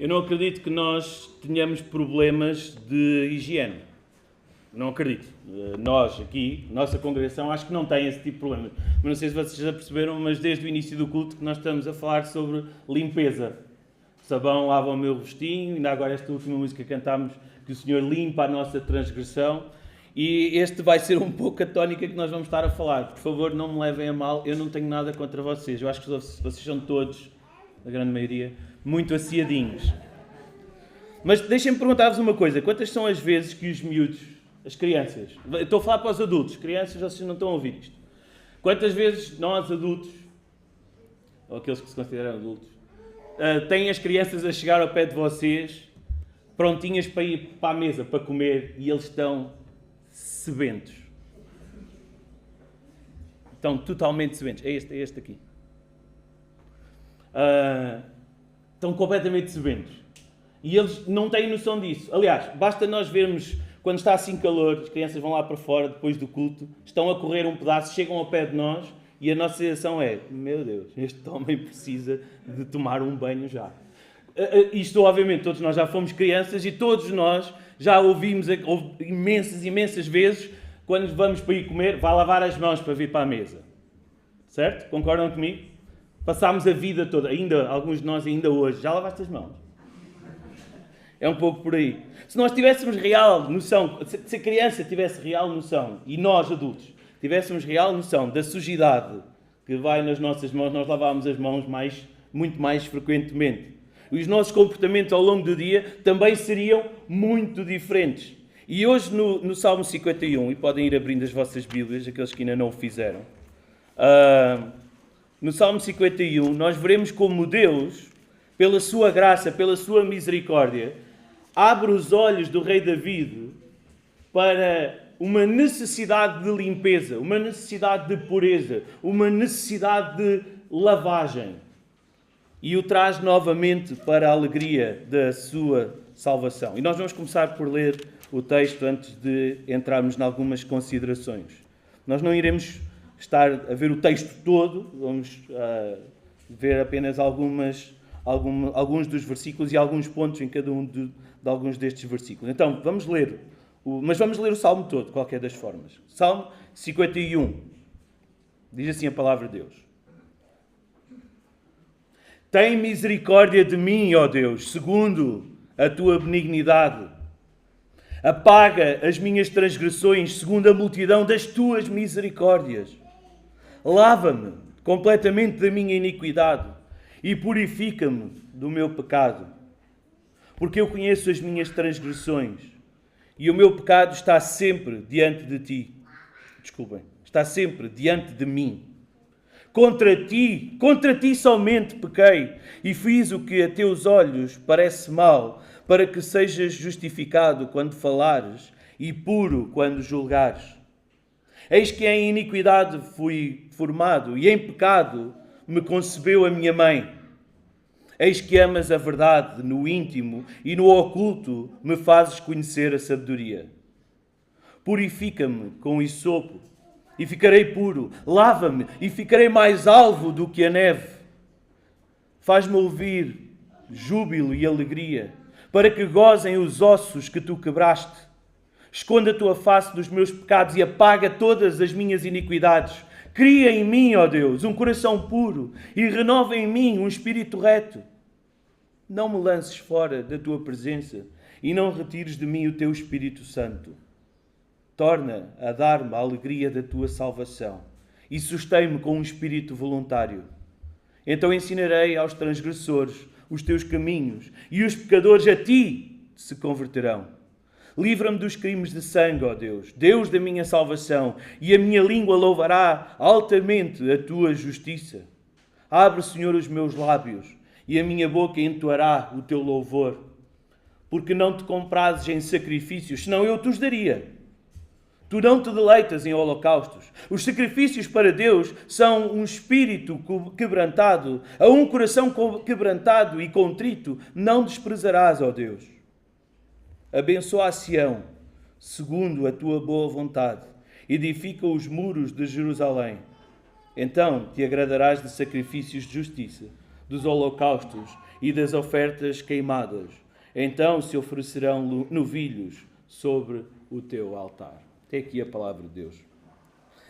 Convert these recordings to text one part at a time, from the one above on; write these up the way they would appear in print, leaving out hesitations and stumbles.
Eu não acredito que nós tenhamos problemas de higiene. Não acredito. Nós aqui, nossa congregação, acho que não tem esse tipo de problema. Mas não sei se vocês já perceberam, mas desde o início do culto que nós estamos a falar sobre limpeza. Sabão lava o meu rostinho, ainda agora esta última música cantámos que o Senhor limpa a nossa transgressão. E este vai ser um pouco a tónica que nós vamos estar a falar. Por favor, não me levem a mal, eu não tenho nada contra vocês. Eu acho que vocês são todos, a grande maioria, muito aciadinhos. Mas deixem-me perguntar-vos uma coisa. Quantas são as vezes que os miúdos, as crianças, estou a falar para os adultos, crianças, vocês não estão a ouvir isto. Quantas vezes nós adultos, ou aqueles que se consideram adultos, têm as crianças a chegar ao pé de vocês, prontinhas para ir para a mesa, para comer, e eles estão sebentos. Estão totalmente sebentos. É este aqui. Estão completamente sebentos. E eles não têm noção disso. Aliás, basta nós vermos, quando está assim calor, as crianças vão lá para fora, depois do culto, estão a correr um pedaço, chegam ao pé de nós, e a nossa sensação é, meu Deus, este homem precisa de tomar um banho já. Isto, obviamente, todos nós já fomos crianças e todos nós já ouvimos imensas vezes, quando vamos para ir comer, vá lavar as mãos para vir para a mesa. Certo? Concordam comigo? Passámos a vida toda, ainda alguns de nós ainda hoje, já lavaste as mãos? É um pouco por aí. Se nós tivéssemos real noção, se a criança tivesse real noção, e nós adultos tivéssemos real noção da sujidade que vai nas nossas mãos, nós lavávamos as mãos muito mais frequentemente. Os nossos comportamentos ao longo do dia também seriam muito diferentes. E hoje no Salmo 51, e podem ir abrindo as vossas Bíblias, aqueles que ainda não o fizeram, no Salmo 51 nós veremos como Deus, pela sua graça, pela sua misericórdia, abre os olhos do rei David para uma necessidade de limpeza, uma necessidade de pureza, uma necessidade de lavagem. E o traz novamente para a alegria da sua salvação. E nós vamos começar por ler o texto antes de entrarmos em algumas considerações. Nós não iremos estar a ver o texto todo, vamos ver apenas alguns dos versículos e alguns pontos em cada um de alguns destes versículos. Então, vamos ler, mas vamos ler o Salmo todo, de qualquer das formas. Salmo 51. Diz assim a palavra de Deus. Tem misericórdia de mim, ó Deus, segundo a tua benignidade. Apaga as minhas transgressões, segundo a multidão das tuas misericórdias. Lava-me completamente da minha iniquidade e purifica-me do meu pecado. Porque eu conheço as minhas transgressões e o meu pecado está sempre diante de ti. Desculpem, está sempre diante de mim. Contra ti somente pequei e fiz o que a teus olhos parece mal, para que sejas justificado quando falares e puro quando julgares. Eis que em iniquidade fui formado e em pecado me concebeu a minha mãe. Eis que amas a verdade no íntimo e no oculto me fazes conhecer a sabedoria. Purifica-me com hisopo e ficarei puro. Lava-me e ficarei mais alvo do que a neve. Faz-me ouvir júbilo e alegria, para que gozem os ossos que tu quebraste. Esconde a tua face dos meus pecados e apaga todas as minhas iniquidades. Cria em mim, ó Deus, um coração puro e renova em mim um espírito reto. Não me lances fora da tua presença e não retires de mim o teu Espírito Santo. Torna a dar-me a alegria da tua salvação e sustém-me com um espírito voluntário. Então ensinarei aos transgressores os teus caminhos e os pecadores a ti se converterão. Livra-me dos crimes de sangue, ó Deus, Deus da minha salvação, e a minha língua louvará altamente a tua justiça. Abre, Senhor, os meus lábios e a minha boca entoará o teu louvor. Porque não te comprases em sacrifícios, senão eu te os daria. Tu não te deleitas em holocaustos. Os sacrifícios para Deus são um espírito quebrantado. A um coração quebrantado e contrito não desprezarás, ó Deus. Abençoa a Sião, segundo a tua boa vontade. Edifica os muros de Jerusalém. Então te agradarás de sacrifícios de justiça, dos holocaustos e das ofertas queimadas. Então se oferecerão novilhos sobre o teu altar. Até aqui a palavra de Deus.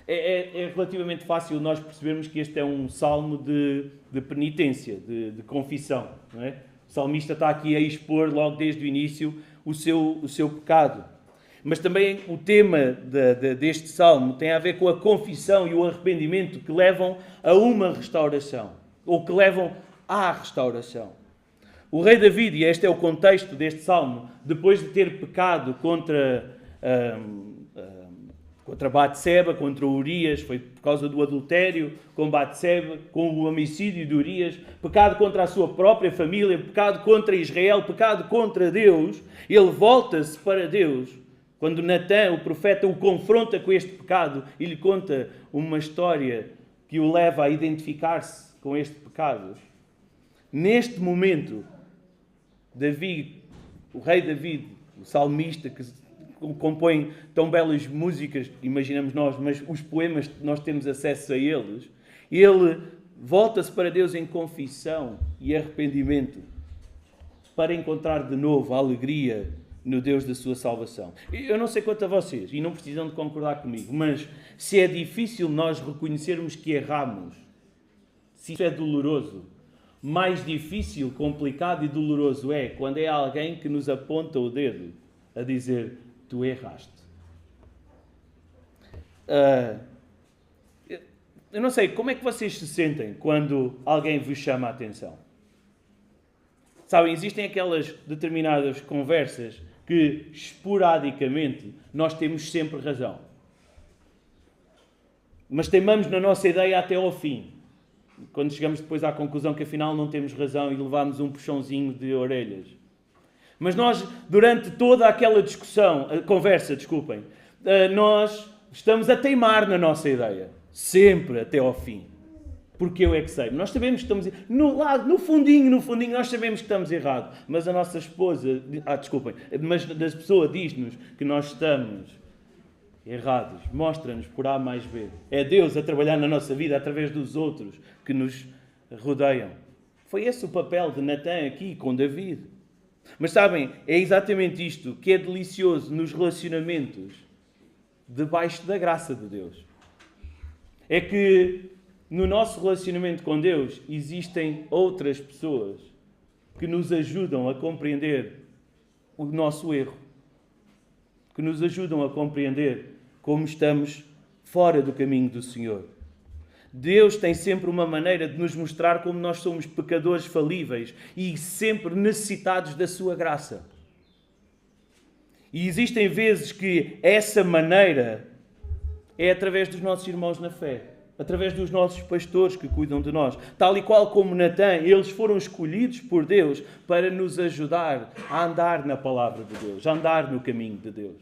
É relativamente fácil nós percebermos que este é um salmo de penitência, de confissão. Não é? O salmista está aqui a expor logo desde o início o seu pecado. Mas também o tema deste salmo tem a ver com a confissão e o arrependimento que levam a uma restauração, ou que levam à restauração. O rei David, e este é o contexto deste salmo, depois de ter pecado contra Batseba, contra Urias, foi por causa do adultério com Batseba, com o homicídio de Urias, pecado contra a sua própria família, pecado contra Israel, pecado contra Deus, ele volta-se para Deus. Quando Natã, o profeta, o confronta com este pecado e lhe conta uma história que o leva a identificar-se com este pecado, neste momento, Davi, o rei David, o salmista que compõe tão belas músicas, imaginamos nós, mas os poemas, nós temos acesso a eles, ele volta-se para Deus em confissão e arrependimento para encontrar de novo a alegria no Deus da sua salvação. Eu não sei quanto a vocês, e não precisam de concordar comigo, mas se é difícil nós reconhecermos que erramos, se isso é doloroso, mais difícil, complicado e doloroso é quando é alguém que nos aponta o dedo a dizer: tu erraste. Eu não sei, como é que vocês se sentem quando alguém vos chama a atenção? Sabem, existem aquelas determinadas conversas que, esporadicamente, nós temos sempre razão. Mas teimamos na nossa ideia até ao fim. Quando chegamos depois à conclusão que afinal não temos razão e levamos um puxãozinho de orelhas. Mas nós, durante toda aquela conversa, nós estamos a teimar na nossa ideia. Sempre até ao fim. Porque eu é que sei. Nós sabemos que estamos... No fundinho, nós sabemos que estamos errados. Mas a nossa esposa... Mas a pessoa diz-nos que nós estamos errados. Mostra-nos por A mais B. É Deus a trabalhar na nossa vida através dos outros que nos rodeiam. Foi esse o papel de Natã aqui com David. Mas sabem, é exatamente isto que é delicioso nos relacionamentos debaixo da graça de Deus. É que no nosso relacionamento com Deus existem outras pessoas que nos ajudam a compreender o nosso erro. Que nos ajudam a compreender como estamos fora do caminho do Senhor. Deus tem sempre uma maneira de nos mostrar como nós somos pecadores falíveis e sempre necessitados da sua graça. E existem vezes que essa maneira é através dos nossos irmãos na fé, através dos nossos pastores que cuidam de nós. Tal e qual como Natã, eles foram escolhidos por Deus para nos ajudar a andar na palavra de Deus, a andar no caminho de Deus.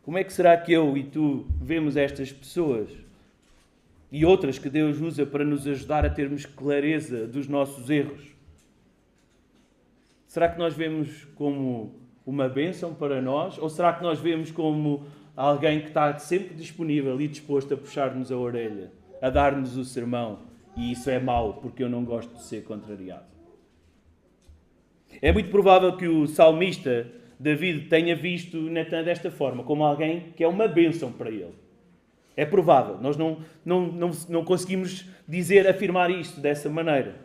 Como é que será que eu e tu vemos estas pessoas e outras que Deus usa para nos ajudar a termos clareza dos nossos erros? Será que nós vemos como uma bênção para nós? Ou será que nós vemos como alguém que está sempre disponível e disposto a puxar-nos a orelha, a dar-nos o sermão? E isso é mau, porque eu não gosto de ser contrariado. É muito provável que o salmista David tenha visto Natã desta forma, como alguém que é uma bênção para ele. É provável. Nós não conseguimos afirmar isto dessa maneira.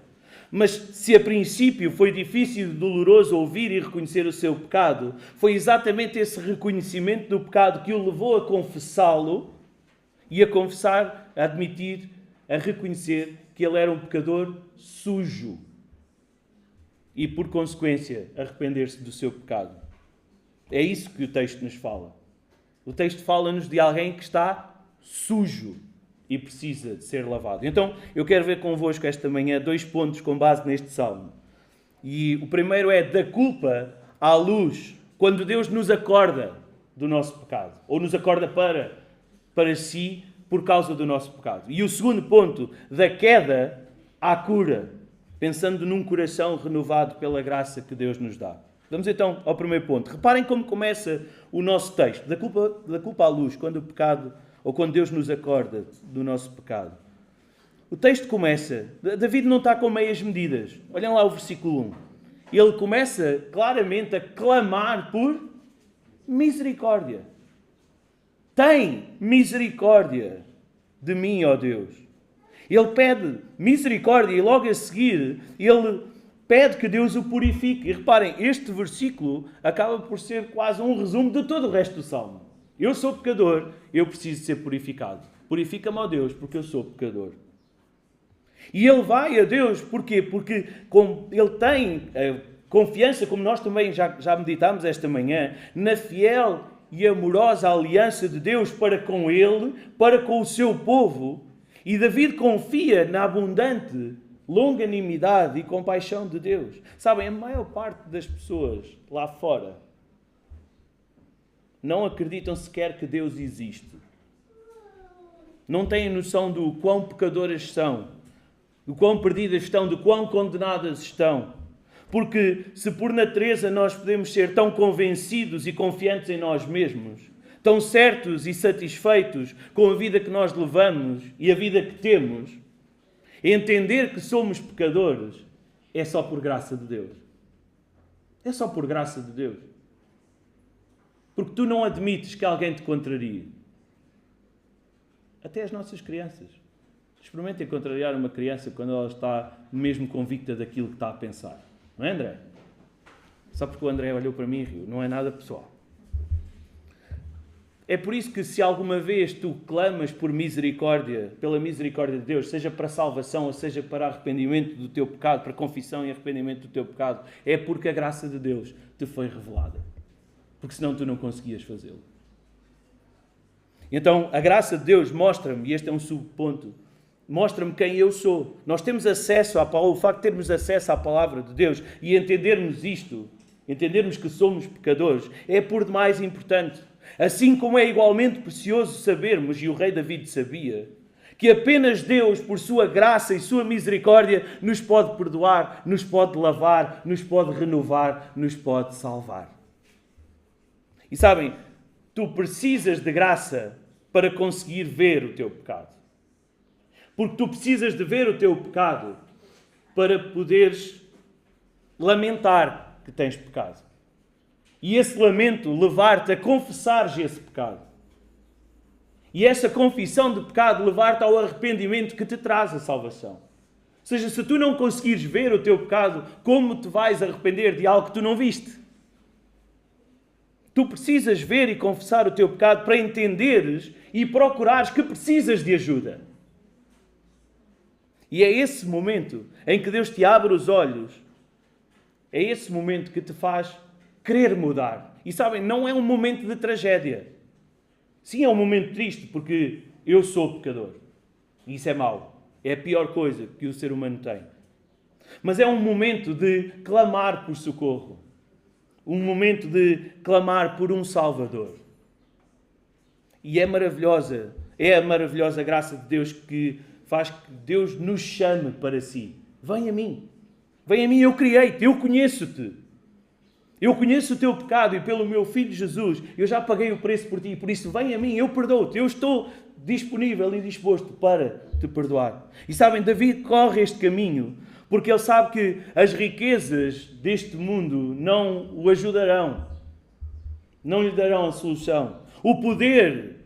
Mas se a princípio foi difícil e doloroso ouvir e reconhecer o seu pecado, foi exatamente esse reconhecimento do pecado que o levou a confessá-lo e a confessar, a admitir, a reconhecer que ele era um pecador sujo. E, por consequência, arrepender-se do seu pecado. É isso que o texto nos fala. O texto fala-nos de alguém que está sujo e precisa de ser lavado. Então, eu quero ver convosco esta manhã 2 pontos com base neste salmo. E o primeiro é da culpa à luz, quando Deus nos acorda do nosso pecado, ou nos acorda para si por causa do nosso pecado. E o segundo ponto, da queda à cura, pensando num coração renovado pela graça que Deus nos dá. Vamos então ao primeiro ponto. Reparem como começa o nosso texto. Da culpa à luz, quando o pecado, ou quando Deus nos acorda do nosso pecado. O texto começa, David não está com meias medidas. Olhem lá o versículo 1. Ele começa claramente a clamar por misericórdia. Tem misericórdia de mim, ó Deus. Ele pede misericórdia e logo a seguir ele pede que Deus o purifique. E reparem, este versículo acaba por ser quase um resumo de todo o resto do Salmo. Eu sou pecador, eu preciso ser purificado. Purifica-me, ó Deus, porque eu sou pecador. E ele vai a Deus, porquê? Porque ele tem confiança, como nós também já meditámos esta manhã, na fiel e amorosa aliança de Deus para com ele, para com o seu povo. E David confia na abundante longanimidade e compaixão de Deus. Sabem, a maior parte das pessoas lá fora não acreditam sequer que Deus existe. Não têm noção do quão pecadoras são, do quão perdidas estão, do quão condenadas estão. Porque se por natureza nós podemos ser tão convencidos e confiantes em nós mesmos, tão certos e satisfeitos com a vida que nós levamos e a vida que temos, entender que somos pecadores é só por graça de Deus. É só por graça de Deus. Porque tu não admites que alguém te contrarie. Até as nossas crianças. Experimentem contrariar uma criança quando ela está mesmo convicta daquilo que está a pensar. Não é, André? Só porque o André olhou para mim e riu. Não é nada pessoal. É por isso que se alguma vez tu clamas por misericórdia, pela misericórdia de Deus, seja para salvação ou seja para arrependimento do teu pecado, para confissão e arrependimento do teu pecado, é porque a graça de Deus te foi revelada. Porque senão tu não conseguias fazê-lo. Então, a graça de Deus mostra-me, e este é um subponto, mostra-me quem eu sou. Nós temos acesso à palavra, o facto de termos acesso à palavra de Deus e entendermos isto, entendermos que somos pecadores, é por demais importante. Assim como é igualmente precioso sabermos, e o rei David sabia, que apenas Deus, por sua graça e sua misericórdia, nos pode perdoar, nos pode lavar, nos pode renovar, nos pode salvar. E sabem, tu precisas de graça para conseguir ver o teu pecado. Porque tu precisas de ver o teu pecado para poderes lamentar que tens pecado. E esse lamento levar-te a confessares esse pecado. E essa confissão de pecado levar-te ao arrependimento que te traz a salvação. Ou seja, se tu não conseguires ver o teu pecado, como te vais arrepender de algo que tu não viste? Tu precisas ver e confessar o teu pecado para entenderes e procurares que precisas de ajuda. E é esse momento em que Deus te abre os olhos. É esse momento que te faz querer mudar. E sabem, não é um momento de tragédia. Sim, é um momento triste, porque eu sou pecador. E isso é mau. É a pior coisa que o ser humano tem. Mas é um momento de clamar por socorro. Um momento de clamar por um Salvador. E é a maravilhosa graça de Deus que faz que Deus nos chame para si. Vem a mim. Vem a mim, eu criei-te, eu conheço-te. Eu conheço o teu pecado e pelo meu Filho Jesus, eu já paguei o preço por ti. Por isso, vem a mim, eu perdoo-te. Eu estou disponível e disposto para te perdoar. E sabem, David corre este caminho porque ele sabe que as riquezas deste mundo não o ajudarão. Não lhe darão a solução. O poder,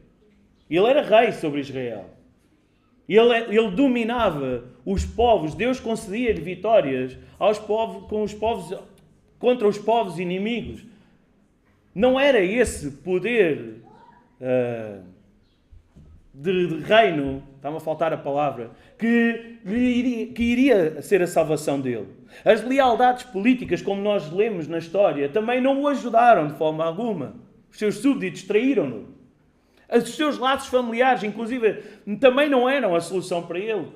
ele era rei sobre Israel. Ele dominava os povos. Deus concedia-lhe vitórias contra os povos inimigos. Não era esse poder de reino, está-me a faltar a palavra, que iria ser a salvação dele. As lealdades políticas, como nós lemos na história, também não o ajudaram de forma alguma. Os seus súbditos traíram-no. Os seus laços familiares, inclusive, também não eram a solução para ele.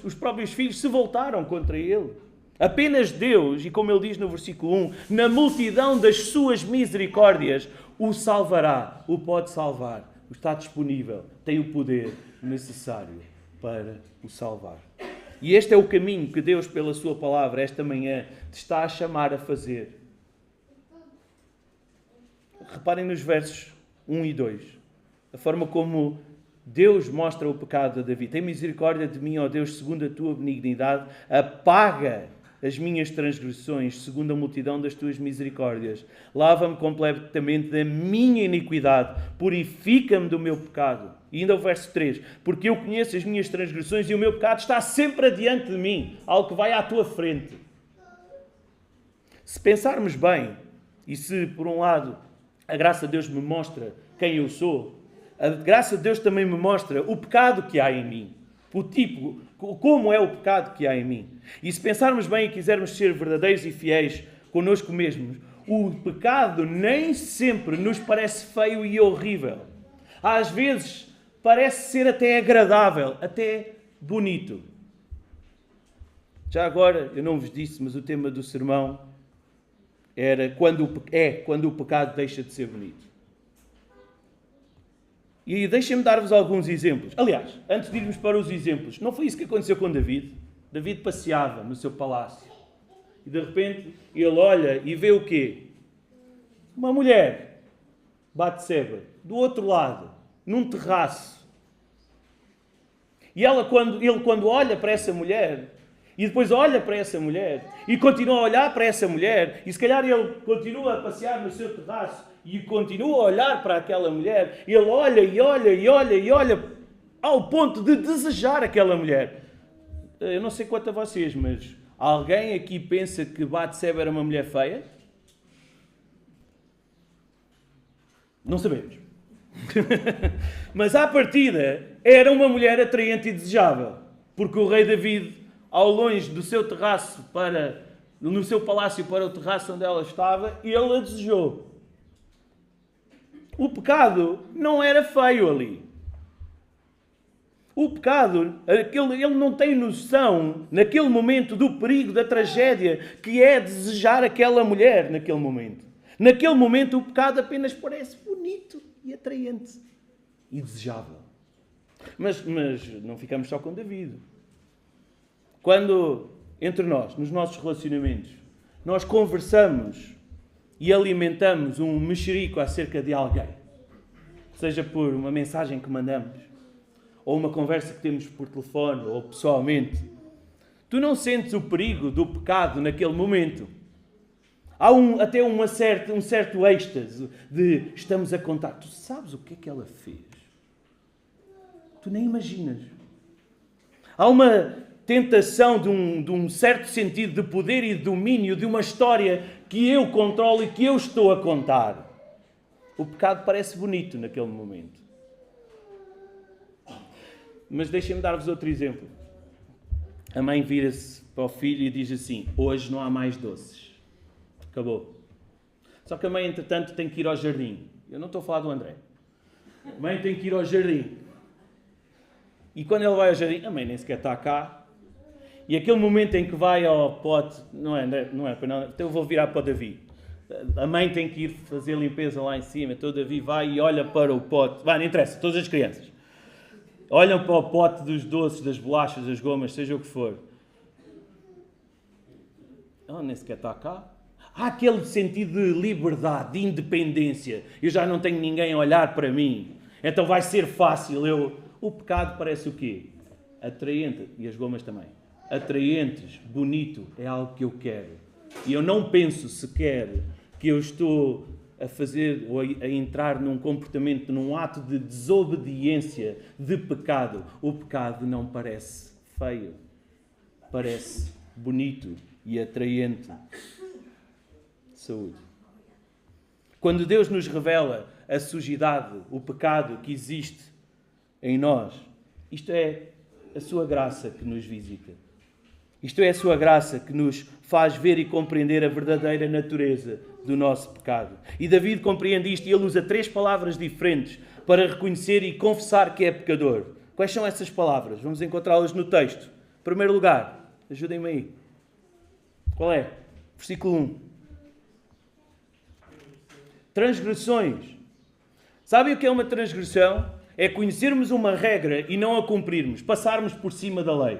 Os próprios filhos se voltaram contra ele. Apenas Deus, e como ele diz no versículo 1, na multidão das suas misericórdias, o salvará, o pode salvar. Está disponível, tem o poder necessário para o salvar. E este é o caminho que Deus, pela sua palavra, esta manhã, te está a chamar a fazer. Reparem nos versos 1 e 2. A forma como Deus mostra o pecado a Davi. Tem misericórdia de mim, ó Deus, segundo a tua benignidade. Apaga as minhas transgressões, segundo a multidão das tuas misericórdias. Lava-me completamente da minha iniquidade. Purifica-me do meu pecado. E ainda o verso 3. Porque eu conheço as minhas transgressões e o meu pecado está sempre adiante de mim. Algo que vai à tua frente. Se pensarmos bem, e se por um lado a graça de Deus me mostra quem eu sou, a graça de Deus também me mostra o pecado que há em mim. O tipo, como é o pecado que há em mim. E se pensarmos bem e quisermos ser verdadeiros e fiéis connosco mesmos, o pecado nem sempre nos parece feio e horrível. Às vezes parece ser até agradável, até bonito. Já agora, eu não vos disse, mas o tema do sermão era quando o pecado deixa de ser bonito. E deixem-me dar-vos alguns exemplos. Aliás, antes de irmos para os exemplos, não foi isso que aconteceu com David? David passeava no seu palácio. E de repente, ele olha e vê o quê? Uma mulher, Batseba, do outro lado, num terraço. E ele, quando olha para essa mulher, e depois olha para essa mulher, e continua a olhar para essa mulher, e se calhar ele continua a passear no seu terraço, e continua a olhar para aquela mulher, ele olha e olha e olha e olha, ao ponto de desejar aquela mulher. Eu não sei quanto a vocês, mas alguém aqui pensa que Batseba era uma mulher feia? Não sabemos. Mas à partida, era uma mulher atraente e desejável, porque o rei David, ao longe do seu terraço no seu palácio para o terraço onde ela estava, ele a desejou. O pecado não era feio ali. O pecado, ele não tem noção, naquele momento, do perigo, da tragédia, que é desejar aquela mulher naquele momento. Naquele momento, o pecado apenas parece bonito e atraente e desejável. Mas não ficamos só com David. Quando, entre nós, nos nossos relacionamentos, nós conversamos e alimentamos um mexerico acerca de alguém, seja por uma mensagem que mandamos, ou uma conversa que temos por telefone, ou pessoalmente, tu não sentes o perigo do pecado naquele momento. Há até um certo êxtase de estamos a contar. Tu sabes o que é que ela fez? Tu nem imaginas. Há uma tentação de um certo sentido de poder e de domínio de uma história que eu controlo e que eu estou a contar. O pecado parece bonito naquele momento. Mas deixem-me dar-vos outro exemplo. A mãe vira-se para o filho e diz assim: hoje não há mais doces. Acabou. Só que a mãe, entretanto, tem que ir ao jardim. Eu não estou a falar do André. A mãe tem que ir ao jardim. E quando ele vai ao jardim, a mãe nem sequer está cá. E aquele momento em que vai ao pote, não é, então eu vou virar para o Davi. A mãe tem que ir fazer limpeza lá em cima, então o Davi vai e olha para o pote. Vai, não interessa, todas as crianças. Olham para o pote dos doces, das bolachas, das gomas, seja o que for. Ela nem sequer está cá. Há aquele sentido de liberdade, de independência. Eu já não tenho ninguém a olhar para mim. Então vai ser fácil. O pecado parece o quê? Atraente. E as gomas também. Atraentes, bonito, é algo que eu quero. E eu não penso sequer que eu estou a fazer ou a entrar num comportamento, num ato de desobediência, de pecado. O pecado não parece feio. Parece bonito e atraente. Saúde. Quando Deus nos revela a sujidade, o pecado que existe em nós, isto é a sua graça que nos visita. Isto é a sua graça que nos faz ver e compreender a verdadeira natureza do nosso pecado. E David compreende isto e ele usa 3 palavras diferentes para reconhecer e confessar que é pecador. Quais são essas palavras? Vamos encontrá-las no texto. Em primeiro lugar, ajudem-me aí. Qual é? Versículo 1. Transgressões. Sabem o que é uma transgressão? É conhecermos uma regra e não a cumprirmos, passarmos por cima da lei.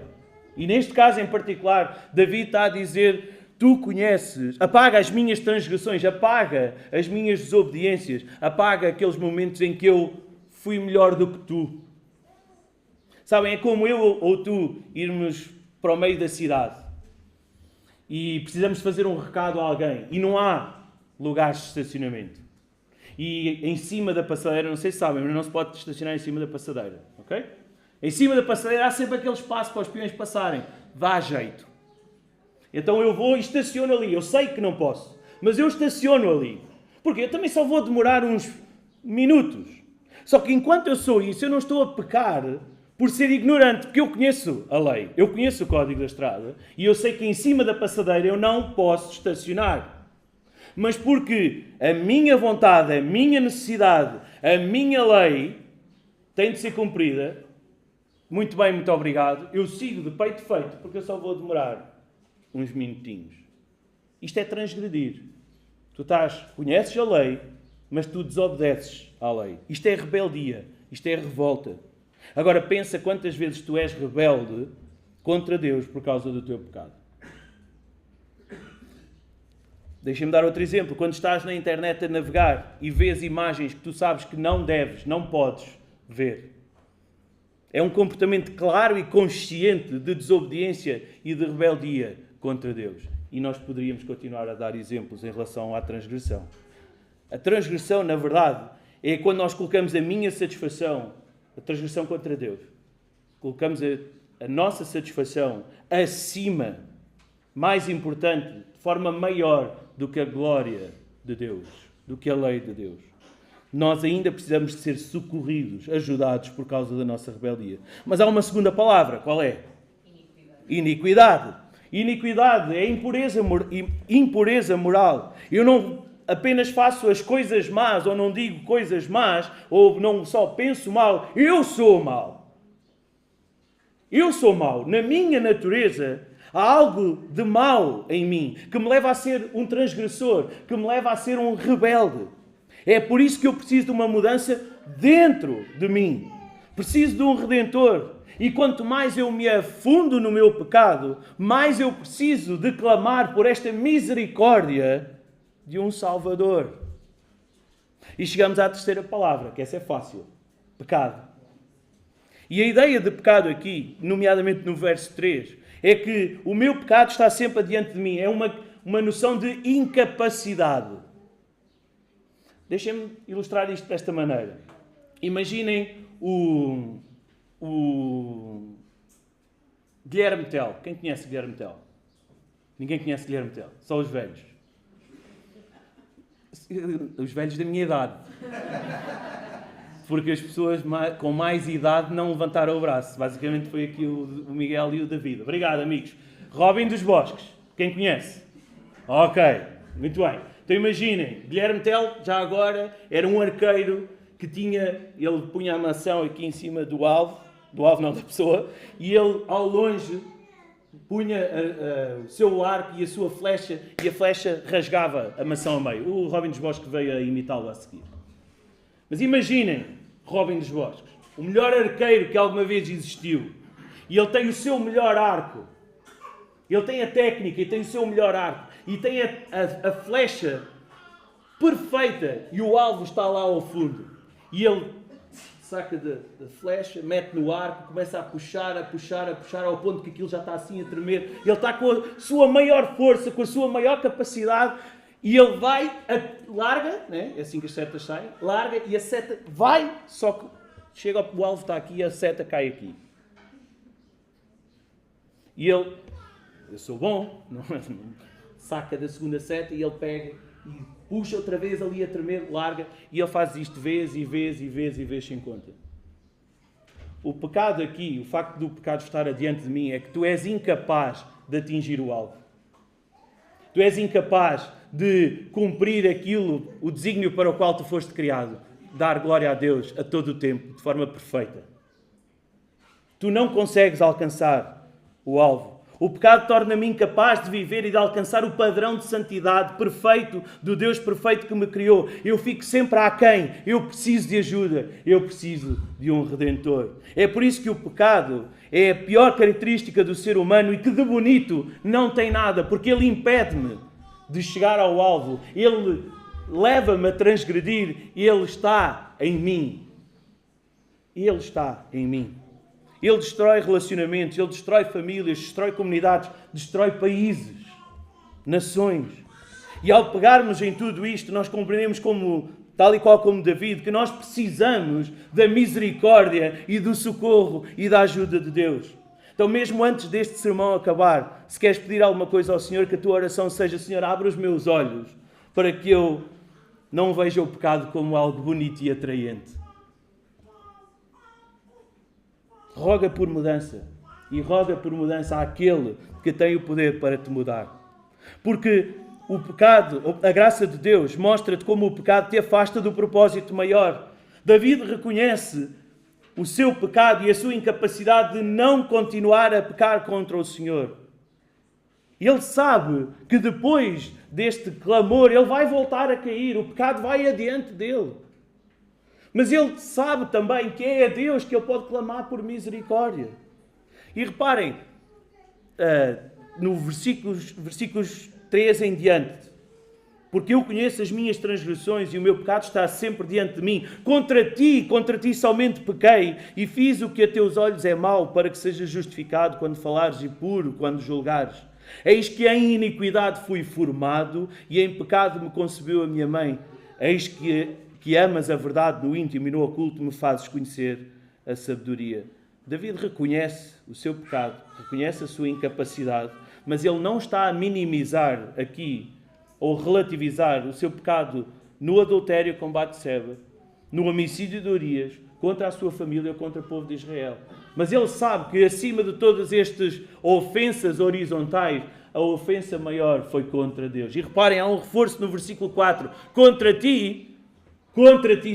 E neste caso em particular, David está a dizer: tu conheces, apaga as minhas transgressões, apaga as minhas desobediências, apaga aqueles momentos em que eu fui melhor do que tu. Sabem, é como eu ou tu irmos para o meio da cidade e precisamos fazer um recado a alguém e não há lugares de estacionamento. E em cima da passadeira, não sei se sabem, mas não se pode estacionar em cima da passadeira, ok? Em cima da passadeira há sempre aquele espaço para os peões passarem. Dá jeito. Então eu vou e estaciono ali. Eu sei que não posso, mas eu estaciono ali. Porque eu também só vou demorar uns minutos. Só que enquanto eu sou isso, eu não estou a pecar por ser ignorante, porque eu conheço a lei, eu conheço o código da estrada e eu sei que em cima da passadeira eu não posso estacionar. Mas porque a minha vontade, a minha necessidade, a minha lei tem de ser cumprida, muito bem, muito obrigado, eu sigo de peito feito, porque eu só vou demorar uns minutinhos. Isto é transgredir. Tu conheces a lei, mas tu desobedeces à lei. Isto é rebeldia, isto é revolta. Agora pensa quantas vezes tu és rebelde contra Deus por causa do teu pecado. Deixa-me dar outro exemplo. Quando estás na internet a navegar e vês imagens que tu sabes que não deves, não podes ver. É um comportamento claro e consciente de desobediência e de rebeldia contra Deus. E nós poderíamos continuar a dar exemplos em relação à transgressão. A transgressão, na verdade, é quando nós colocamos a minha satisfação, a transgressão contra Deus. Colocamos a nossa satisfação acima, mais importante, de forma maior do que a glória de Deus, do que a lei de Deus. Nós ainda precisamos de ser socorridos, ajudados por causa da nossa rebeldia. Mas há uma segunda palavra, qual é? Iniquidade. Iniquidade é impureza moral. Eu não apenas faço as coisas más, ou não digo coisas más, ou não só penso mal, eu sou mau. Eu sou mau. Na minha natureza há algo de mau em mim, que me leva a ser um transgressor, que me leva a ser um rebelde. É por isso que eu preciso de uma mudança dentro de mim. Preciso de um Redentor. E quanto mais eu me afundo no meu pecado, mais eu preciso de clamar por esta misericórdia de um Salvador. E chegamos à terceira palavra, que essa é fácil. Pecado. E a ideia de pecado aqui, nomeadamente no verso 3, é que o meu pecado está sempre adiante de mim. É uma noção de incapacidade. Deixem-me ilustrar isto desta maneira. Imaginem o Guilherme Tell. Quem conhece Guilherme Tell? Ninguém conhece Guilherme Tell. Só os velhos. Os velhos da minha idade. Porque as pessoas com mais idade não levantaram o braço. Basicamente foi aqui o Miguel e o David. Obrigado, amigos. Robin dos Bosques. Quem conhece? Ok, muito bem. Então imaginem, Guilherme Tell, já agora, era um arqueiro que ele punha a maçã aqui em cima do alvo não da pessoa, e ele, ao longe, punha o seu arco e a sua flecha, e a flecha rasgava a maçã ao meio. O Robin dos Bosques veio a imitá-lo a seguir. Mas imaginem, Robin dos Bosques, o melhor arqueiro que alguma vez existiu, e ele tem o seu melhor arco, ele tem a técnica e tem o seu melhor arco, e tem a flecha perfeita, e o alvo está lá ao fundo. E ele saca da flecha, mete no arco, começa a puxar, ao ponto que aquilo já está assim a tremer. Ele está com a sua maior força, com a sua maior capacidade, e ele vai, larga, né? É assim que as setas saem, larga, e a seta vai, só que chega o alvo está aqui e a seta cai aqui. E ele, eu sou bom, não saca da segunda seta e ele pega e puxa outra vez ali a tremer, larga, e ele faz isto vez e vez sem conta. O pecado aqui, o facto do pecado estar adiante de mim, é que tu és incapaz de atingir o alvo. Tu és incapaz de cumprir aquilo, o desígnio para o qual tu foste criado. Dar glória a Deus a todo o tempo, de forma perfeita. Tu não consegues alcançar o alvo. O pecado torna-me incapaz de viver e de alcançar o padrão de santidade perfeito do Deus perfeito que me criou. Eu fico sempre aquém. Eu preciso de ajuda. Eu preciso de um Redentor. É por isso que o pecado é a pior característica do ser humano e que de bonito não tem nada, porque ele impede-me de chegar ao alvo. Ele leva-me a transgredir e ele está em mim. Ele está em mim. Ele destrói relacionamentos, ele destrói famílias, destrói comunidades, destrói países, nações. E ao pegarmos em tudo isto, nós compreendemos como, tal e qual como David, que nós precisamos da misericórdia e do socorro e da ajuda de Deus. Então, mesmo antes deste sermão acabar, se queres pedir alguma coisa ao Senhor, que a tua oração seja: Senhor, abre os meus olhos para que eu não veja o pecado como algo bonito e atraente. Roga por mudança. E roga por mudança àquele que tem o poder para te mudar. Porque o pecado, a graça de Deus, mostra-te como o pecado te afasta do propósito maior. David reconhece o seu pecado e a sua incapacidade de não continuar a pecar contra o Senhor. Ele sabe que depois deste clamor, ele vai voltar a cair, o pecado vai adiante dele. Mas ele sabe também que é a Deus que ele pode clamar por misericórdia. E reparem, no versículos 3 em diante: porque eu conheço as minhas transgressões e o meu pecado está sempre diante de mim. Contra ti somente pequei e fiz o que a teus olhos é mau, para que sejas justificado quando falares e puro quando julgares. Eis que em iniquidade fui formado e em pecado me concebeu a minha mãe. Eis que amas a verdade no íntimo e no oculto me fazes conhecer a sabedoria. David reconhece o seu pecado, reconhece a sua incapacidade, mas ele não está a minimizar aqui ou relativizar o seu pecado no adultério com Batseba, no homicídio de Urias, contra a sua família ou contra o povo de Israel. Mas ele sabe que acima de todas estas ofensas horizontais, a ofensa maior foi contra Deus. E reparem, há um reforço no versículo 4. Contra ti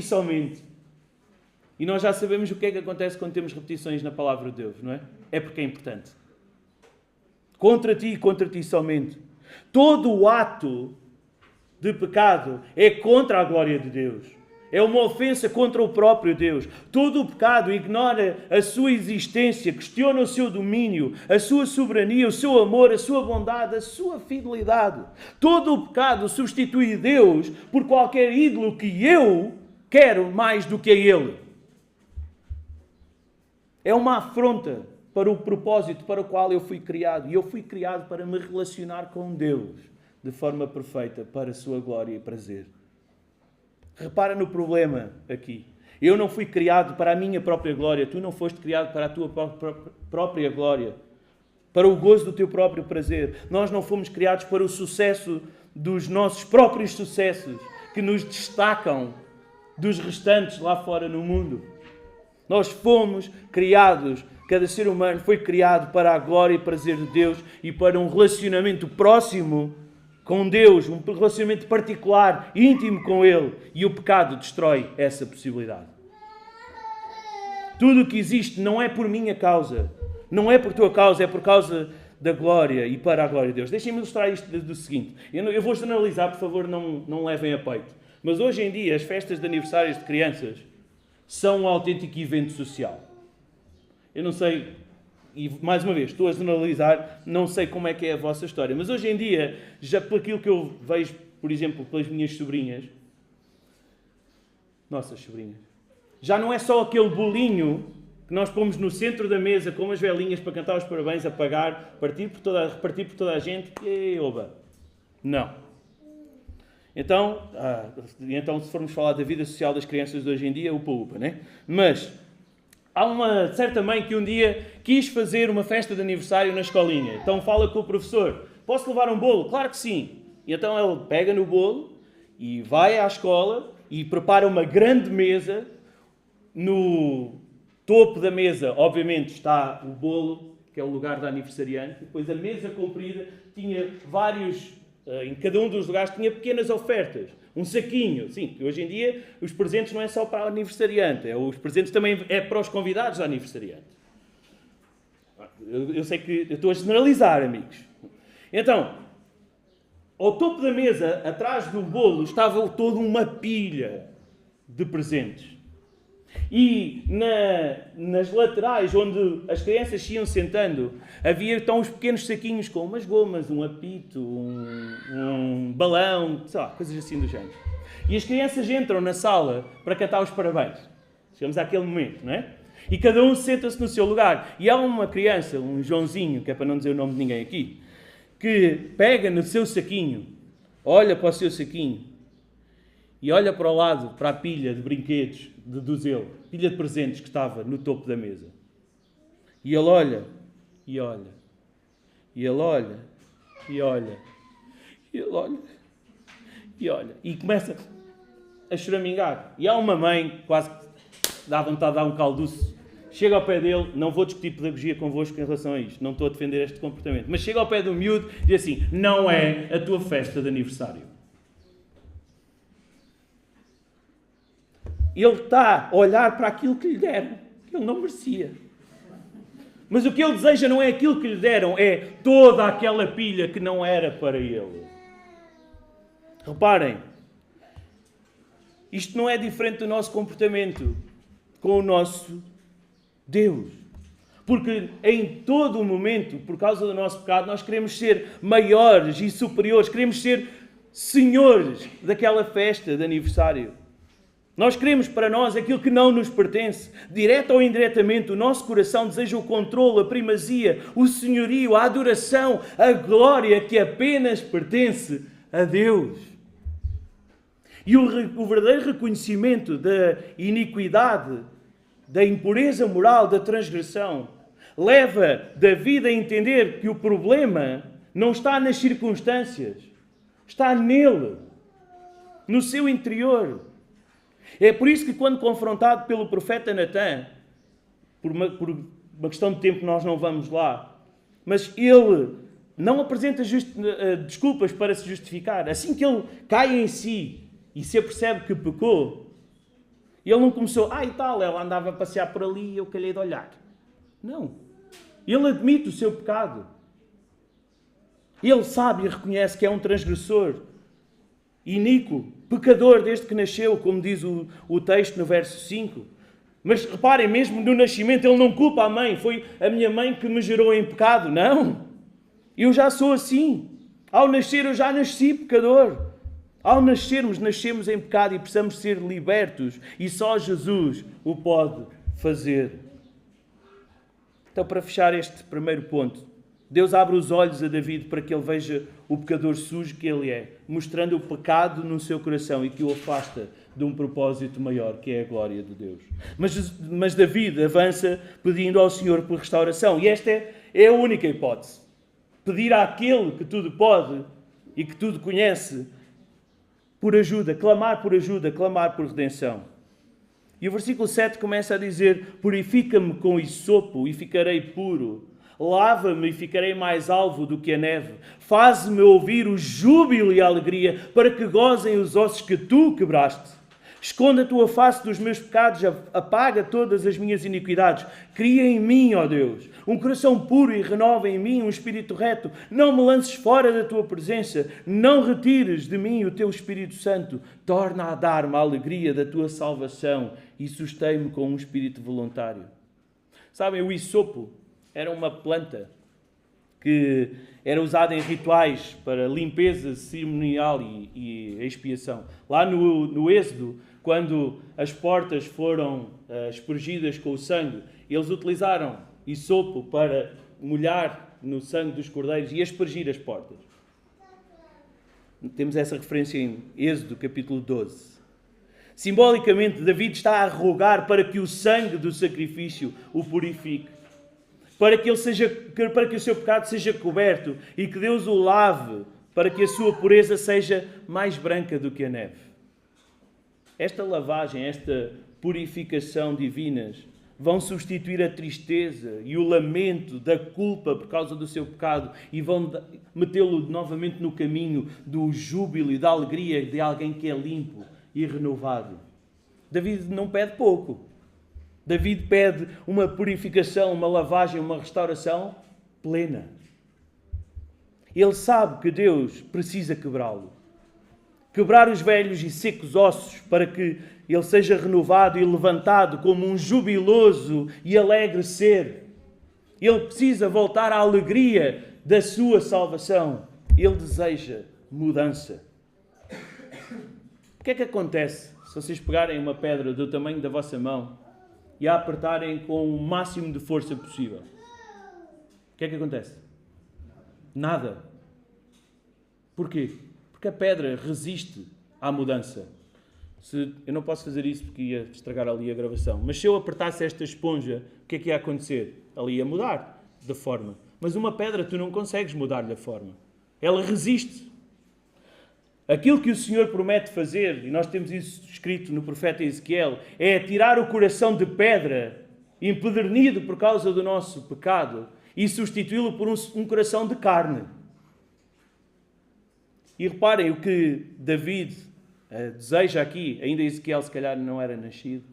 somente. E nós já sabemos o que é que acontece quando temos repetições na palavra de Deus, não é? É porque é importante. Contra ti somente. Todo o ato de pecado é contra a glória de Deus. É uma ofensa contra o próprio Deus. Todo o pecado ignora a sua existência, questiona o seu domínio, a sua soberania, o seu amor, a sua bondade, a sua fidelidade. Todo o pecado substitui Deus por qualquer ídolo que eu quero mais do que a Ele. É uma afronta para o propósito para o qual eu fui criado. E eu fui criado para me relacionar com Deus de forma perfeita, para a sua glória e prazer. Repara no problema aqui. Eu não fui criado para a minha própria glória. Tu não foste criado para a tua própria glória. Para o gozo do teu próprio prazer. Nós não fomos criados para o sucesso dos nossos próprios sucessos, que nos destacam dos restantes lá fora no mundo. Nós fomos criados, cada ser humano foi criado para a glória e prazer de Deus e para um relacionamento próximo com Deus, um relacionamento particular, íntimo com Ele. E o pecado destrói essa possibilidade. Tudo o que existe não é por minha causa, não é por tua causa, é por causa da glória e para a glória de Deus. Deixem-me ilustrar isto do seguinte. Eu vou generalizar, por favor, não levem a peito. Mas hoje em dia, as festas de aniversários de crianças são um autêntico evento social. Eu não sei, e mais uma vez, estou a generalizar, não sei como é que é a vossa história, mas hoje em dia, já por aquilo que eu vejo, por exemplo, pelas minhas sobrinhas, nossas sobrinhas, já não é só aquele bolinho que nós pomos no centro da mesa com as velinhas para cantar os parabéns, apagar, repartir por toda a gente, e oba. Não. Então, se formos falar da vida social das crianças de hoje em dia, upa, né? Mas há uma certa mãe que um dia quis fazer uma festa de aniversário na escolinha. Então fala com o professor: posso levar um bolo? Claro que sim. E então ele pega no bolo e vai à escola e prepara uma grande mesa. No topo da mesa, obviamente, está o bolo, que é o lugar da aniversariante. Depois a mesa comprida tinha vários... Em cada um dos lugares tinha pequenas ofertas. Um saquinho. Sim, hoje em dia os presentes não é só para o aniversariante. Os presentes também é para os convidados do aniversariante. Eu sei que eu estou a generalizar, amigos. Então, ao topo da mesa, atrás do bolo, estava toda uma pilha de presentes. E nas laterais, onde as crianças se iam sentando, havia então uns pequenos saquinhos com umas gomas, um apito, um balão, sei lá, coisas assim do género. E as crianças entram na sala para cantar os parabéns. Chegamos àquele momento, não é? E cada um senta-se no seu lugar. E há uma criança, um Joãozinho, que é para não dizer o nome de ninguém aqui, que pega no seu saquinho, olha para o seu saquinho e olha para o lado, para a pilha de brinquedos do Zelo, pilha de presentes que estava no topo da mesa. E ele olha, e olha, e ele olha, e olha, e ele olha, e olha, e começa a choramingar. E há uma mãe, quase que dá vontade de dar um calduço, chega ao pé dele, não vou discutir pedagogia convosco em relação a isto, não estou a defender este comportamento, mas chega ao pé do miúdo e diz assim, não é a tua festa de aniversário. Ele está a olhar para aquilo que lhe deram, que ele não merecia. Mas o que ele deseja não é aquilo que lhe deram, é toda aquela pilha que não era para ele. Reparem, isto não é diferente do nosso comportamento com o nosso Deus. Porque em todo o momento, por causa do nosso pecado, nós queremos ser maiores e superiores, queremos ser senhores daquela festa de aniversário. Nós queremos para nós aquilo que não nos pertence. Direto ou indiretamente, o nosso coração deseja o controle, a primazia, o senhorio, a adoração, a glória que apenas pertence a Deus. E o verdadeiro reconhecimento da iniquidade, da impureza moral, da transgressão, leva David a entender que o problema não está nas circunstâncias, está nele, no seu interior. É por isso que quando confrontado pelo profeta Natã, por uma questão de tempo nós não vamos lá, mas ele não apresenta desculpas para se justificar. Assim que ele cai em si e se apercebe que pecou, ele não começou, e tal, ela andava a passear por ali e eu calhei de olhar. Não. Ele admite o seu pecado. Ele sabe e reconhece que é um transgressor, iníquo, pecador desde que nasceu, como diz o texto no verso 5. Mas reparem, mesmo no nascimento, ele não culpa a mãe. Foi a minha mãe que me gerou em pecado. Não. Eu já sou assim. Ao nascer, eu já nasci pecador. Ao nascermos, nascemos em pecado e precisamos ser libertos. E só Jesus o pode fazer. Então, para fechar este primeiro ponto, Deus abre os olhos a David para que ele veja o pecador sujo que ele é, mostrando o pecado no seu coração e que o afasta de um propósito maior, que é a glória de Deus. Mas David avança pedindo ao Senhor por restauração. E esta é a única hipótese. Pedir àquele que tudo pode e que tudo conhece por ajuda, clamar por redenção. E o versículo 7 começa a dizer, purifica-me com hisopo e ficarei puro. Lava-me e ficarei mais alvo do que a neve. Faz-me ouvir o júbilo e a alegria, para que gozem os ossos que tu quebraste. Esconda a tua face dos meus pecados, apaga todas as minhas iniquidades. Cria em mim, ó Deus, um coração puro e renova em mim um espírito reto. Não me lances fora da tua presença, não retires de mim o teu Espírito Santo. Torna a dar-me a alegria da tua salvação e sustém-me com um espírito voluntário. Sabem, o hisopo era uma planta que era usada em rituais para limpeza cerimonial e expiação. Lá no Êxodo, quando as portas foram aspergidas com o sangue, eles utilizaram hisopo para molhar no sangue dos cordeiros e aspergir as portas. Temos essa referência em Êxodo, capítulo 12. Simbolicamente, David está a rogar para que o sangue do sacrifício o purifique. Para que o seu pecado seja coberto e que Deus o lave, para que a sua pureza seja mais branca do que a neve. Esta lavagem, esta purificação divinas vão substituir a tristeza e o lamento da culpa por causa do seu pecado e vão metê-lo novamente no caminho do júbilo e da alegria de alguém que é limpo e renovado. David não pede pouco. David pede uma purificação, uma lavagem, uma restauração plena. Ele sabe que Deus precisa quebrá-lo. Quebrar os velhos e secos ossos para que ele seja renovado e levantado como um jubiloso e alegre ser. Ele precisa voltar à alegria da sua salvação. Ele deseja mudança. O que é que acontece se vocês pegarem uma pedra do tamanho da vossa mão e a apertarem com o máximo de força possível. O que é que acontece? Nada. Porquê? Porque a pedra resiste à mudança. Eu não posso fazer isso porque ia estragar ali a gravação. Mas se eu apertasse esta esponja, o que é que ia acontecer? Ela ia mudar de forma. Mas uma pedra tu não consegues mudar-lhe a forma. Ela resiste. Aquilo que o Senhor promete fazer, e nós temos isso escrito no profeta Ezequiel, é tirar o coração de pedra, empedernido por causa do nosso pecado, e substituí-lo por um coração de carne. E reparem o que David deseja aqui, ainda Ezequiel se calhar não era nascido.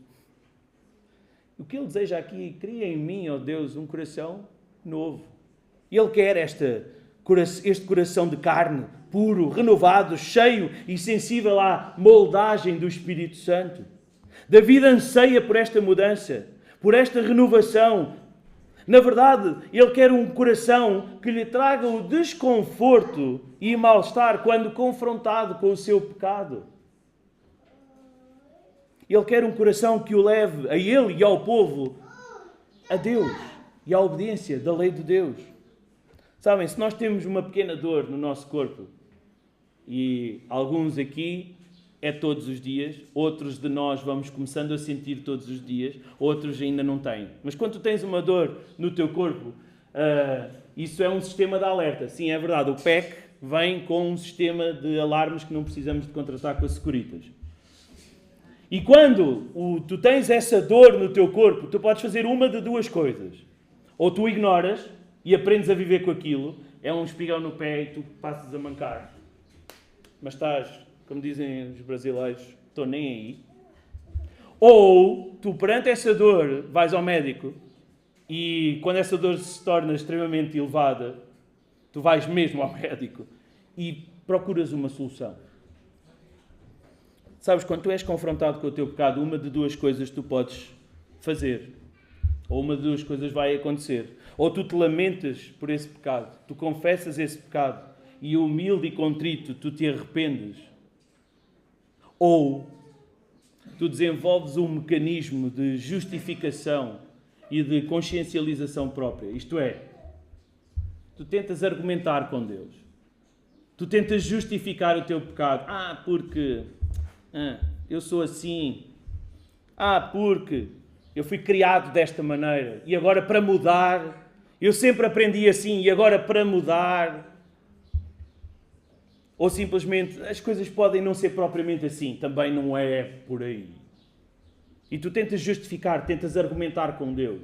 O que ele deseja aqui, cria em mim, ó Deus, um coração novo. Ele quer este coração de carne, puro, renovado, cheio e sensível à moldagem do Espírito Santo. David anseia por esta mudança, por esta renovação. Na verdade, ele quer um coração que lhe traga o desconforto e mal-estar quando confrontado com o seu pecado. Ele quer um coração que o leve a ele e ao povo, a Deus e à obediência da lei de Deus. Sabem, se nós temos uma pequena dor no nosso corpo, e alguns aqui é todos os dias, outros de nós vamos começando a sentir todos os dias, outros ainda não têm. Mas quando tu tens uma dor no teu corpo, isso é um sistema de alerta. Sim, é verdade, o PEC vem com um sistema de alarmes que não precisamos de contratar com a Securitas. E quando tu tens essa dor no teu corpo, tu podes fazer uma de duas coisas. Ou tu ignoras e aprendes a viver com aquilo, é um espigão no pé e tu passas a mancar. Mas estás, como dizem os brasileiros, estou nem aí. Ou tu, perante essa dor, vais ao médico e quando essa dor se torna extremamente elevada, tu vais mesmo ao médico e procuras uma solução. Sabes, quando tu és confrontado com o teu pecado, uma de duas coisas tu podes fazer. Ou uma de duas coisas vai acontecer. Ou tu te lamentas por esse pecado, tu confessas esse pecado e humilde e contrito tu te arrependes. Ou tu desenvolves um mecanismo de justificação e de consciencialização própria. Isto é, tu tentas argumentar com Deus. Tu tentas justificar o teu pecado. Porque eu sou assim. Porque eu fui criado desta maneira. E agora para mudar, eu sempre aprendi assim. E agora para mudar... Ou simplesmente, as coisas podem não ser propriamente assim. Também não é por aí. E tu tentas justificar, tentas argumentar com Deus.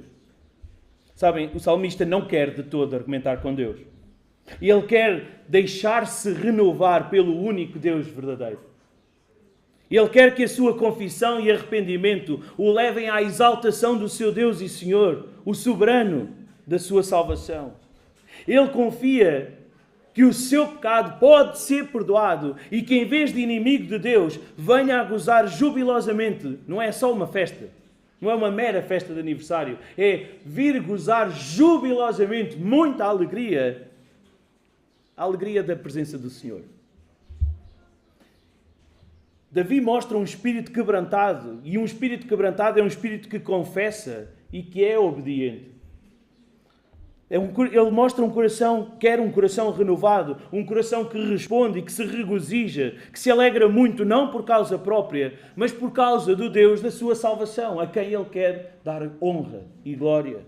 Sabem, o salmista não quer de todo argumentar com Deus. Ele quer deixar-se renovar pelo único Deus verdadeiro. Ele quer que a sua confissão e arrependimento o levem à exaltação do seu Deus e Senhor, o soberano da sua salvação. Ele confia que o seu pecado pode ser perdoado e que em vez de inimigo de Deus, venha a gozar jubilosamente. Não é só uma festa, não é uma mera festa de aniversário, é vir gozar jubilosamente, muita alegria, a alegria da presença do Senhor. Davi mostra um espírito quebrantado, e um espírito quebrantado é um espírito que confessa e que é obediente. Ele mostra um coração, quer um coração renovado, um coração que responde e que se regozija, que se alegra muito, não por causa própria, mas por causa do Deus da sua salvação, a quem ele quer dar honra e glória.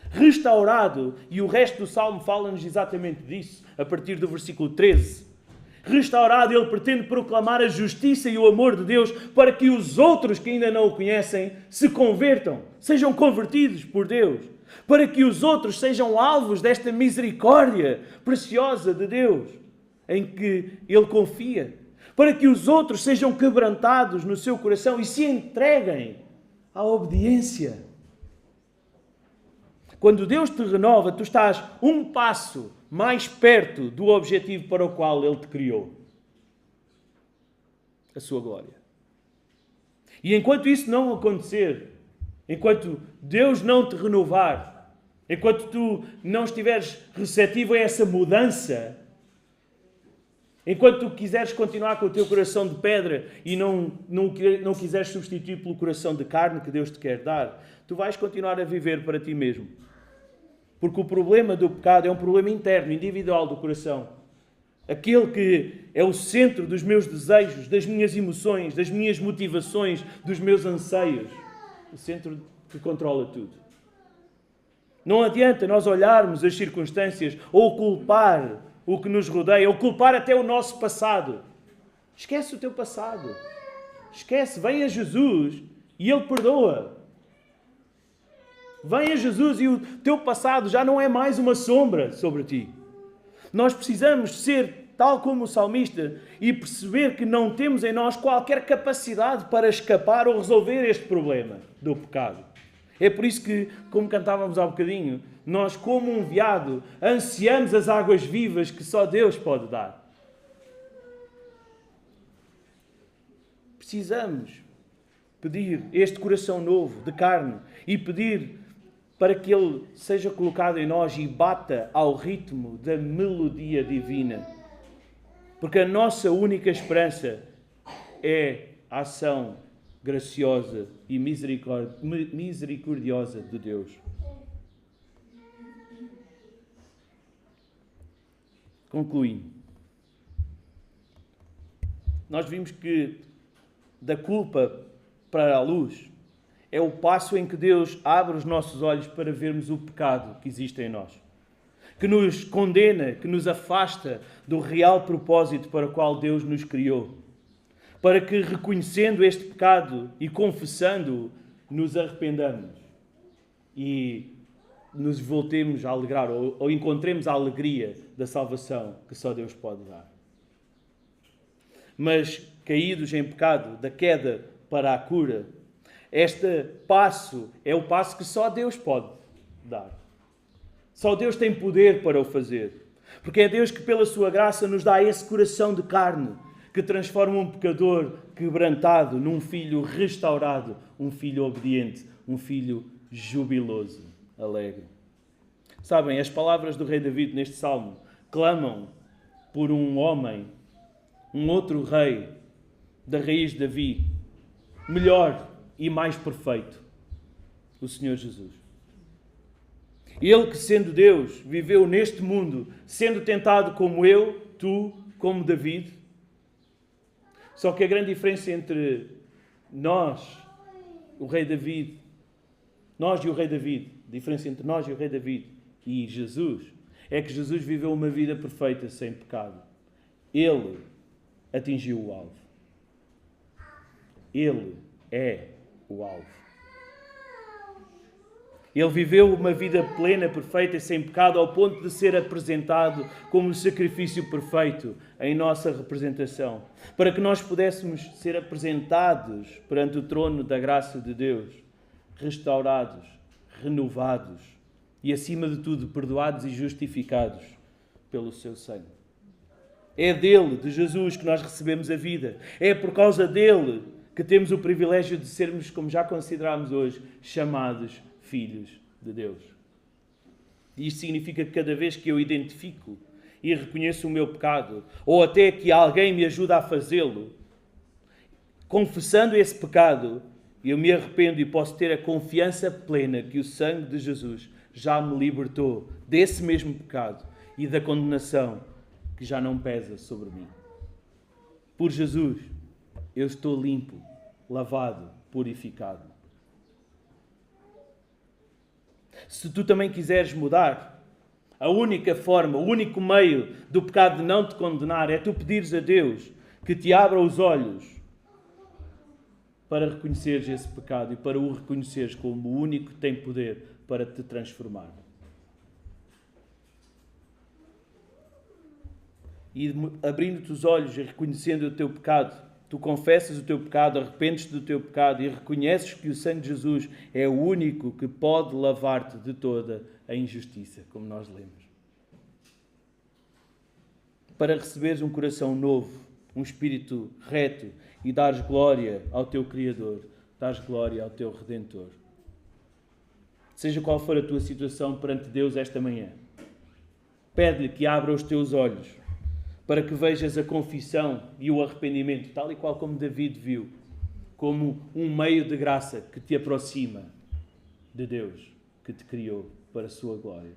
Restaurado, e o resto do Salmo fala-nos exatamente disso, a partir do versículo 13. Restaurado, ele pretende proclamar a justiça e o amor de Deus para que os outros que ainda não o conhecem se convertam, sejam convertidos por Deus. Para que os outros sejam alvos desta misericórdia preciosa de Deus, em que Ele confia. Para que os outros sejam quebrantados no seu coração e se entreguem à obediência. Quando Deus te renova, tu estás um passo mais perto do objetivo para o qual Ele te criou. A sua glória. E enquanto isso não acontecer, enquanto Deus não te renovar, enquanto tu não estiveres receptivo a essa mudança, Enquanto tu quiseres continuar com o teu coração de pedra e não quiseres substituir pelo coração de carne que Deus te quer dar, tu vais continuar a viver para ti mesmo. Porque o problema do pecado é um problema interno, individual do coração. Aquele que é o centro dos meus desejos, das minhas emoções, das minhas motivações, dos meus anseios. O centro que controla tudo. Não adianta nós olharmos as circunstâncias ou culpar o que nos rodeia, ou culpar até o nosso passado. Esquece o teu passado. Esquece, vem a Jesus e Ele perdoa. Vem a Jesus e o teu passado já não é mais uma sombra sobre ti. Nós precisamos ser tal como o salmista e perceber que não temos em nós qualquer capacidade para escapar ou resolver este problema do pecado. É por isso que, como cantávamos há bocadinho, nós, como um veado, ansiamos as águas vivas que só Deus pode dar. Precisamos pedir este coração novo, de carne, e pedir para que Ele seja colocado em nós e bata ao ritmo da melodia divina. Porque a nossa única esperança é a ação graciosa e misericordiosa de Deus. Concluindo, nós vimos que da culpa para a luz é o passo em que Deus abre os nossos olhos para vermos o pecado que existe em nós, que nos condena, que nos afasta do real propósito para o qual Deus nos criou, para que, reconhecendo este pecado e confessando-o, nos arrependamos e nos voltemos a alegrar ou encontremos a alegria da salvação que só Deus pode dar. Mas, caídos em pecado, da queda para a cura, este passo é o passo que só Deus pode dar. Só Deus tem poder para o fazer. Porque é Deus que, pela sua graça, nos dá esse coração de carne que transforma um pecador quebrantado num filho restaurado, um filho obediente, um filho jubiloso, alegre. Sabem, as palavras do rei David neste salmo clamam por um homem, um outro rei da raiz de Davi, melhor e mais perfeito, o Senhor Jesus. Ele que, sendo Deus, viveu neste mundo, sendo tentado como eu, tu, como David. Só que a grande diferença entre nós, o rei David, nós e o rei David, a diferença entre nós e o rei David e Jesus, é que Jesus viveu uma vida perfeita, sem pecado. Ele atingiu o alvo. Ele é o alvo. Ele viveu uma vida plena, perfeita e sem pecado, ao ponto de ser apresentado como um sacrifício perfeito em nossa representação, para que nós pudéssemos ser apresentados perante o trono da graça de Deus, restaurados, renovados e, acima de tudo, perdoados e justificados pelo seu sangue. É dele, de Jesus, que nós recebemos a vida. É por causa dele que temos o privilégio de sermos, como já considerámos hoje, chamados filhos de Deus. E isto significa que cada vez que eu identifico e reconheço o meu pecado, ou até que alguém me ajuda a fazê-lo, confessando esse pecado, eu me arrependo e posso ter a confiança plena que o sangue de Jesus já me libertou desse mesmo pecado e da condenação que já não pesa sobre mim. Por Jesus, eu estou limpo, lavado, purificado. Se tu também quiseres mudar, a única forma, o único meio do pecado de não te condenar é tu pedires a Deus que te abra os olhos para reconheceres esse pecado e para o reconheceres como o único que tem poder para te transformar. E abrindo-te os olhos e reconhecendo o teu pecado, tu confessas o teu pecado, arrependes-te do teu pecado e reconheces que o sangue de Jesus é o único que pode lavar-te de toda a injustiça, como nós lemos. Para receberes um coração novo, um espírito reto e dares glória ao teu Criador, dares glória ao teu Redentor. Seja qual for a tua situação perante Deus esta manhã, pede-lhe que abra os teus olhos para que vejas a confissão e o arrependimento, tal e qual como David viu, como um meio de graça que te aproxima de Deus, que te criou para a sua glória.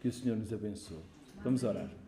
Que o Senhor nos abençoe. Vamos orar.